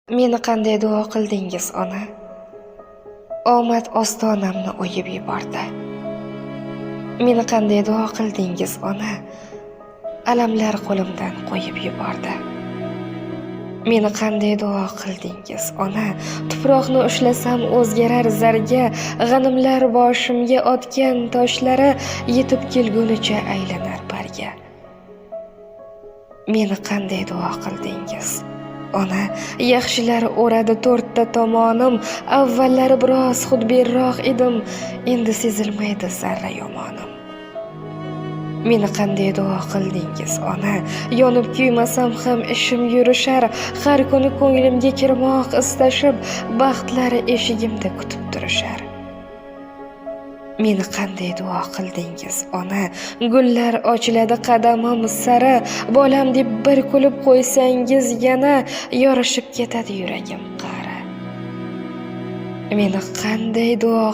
Meni qanday duo qildingiz, ona? Omad ostonamni o'yib yubordi. Meni qanday duo qildingiz, ona? Alamlar qo'limdan qo'yib yubordi. Meni qanday duo qildingiz, ona? Tuproqni ushlasam o'zgarar zarga, g'animlar boshimga otgan toshlari yetib kelgunicha aylanar parga. Meni qanday duo qildingiz, ona? Yaxshilar o'radi to'rtta tomonim, avvallari biroz xudbinroq edim, endi sezilmaydi zarra yomonim. Meni qanday duo qildingiz, ona? Yonib kuymasam ham ishim yurishar, har kuni ko'nglimga kirmoq istashib, baxtlari eshigimda kutib turishar. Meni qanday duo qildingiz, ona? Gullar ochiladi qadamim sari, bolam deb bir kulib qo'ysangiz yana yorishib ketadi yuragim qari. Meni qanday duo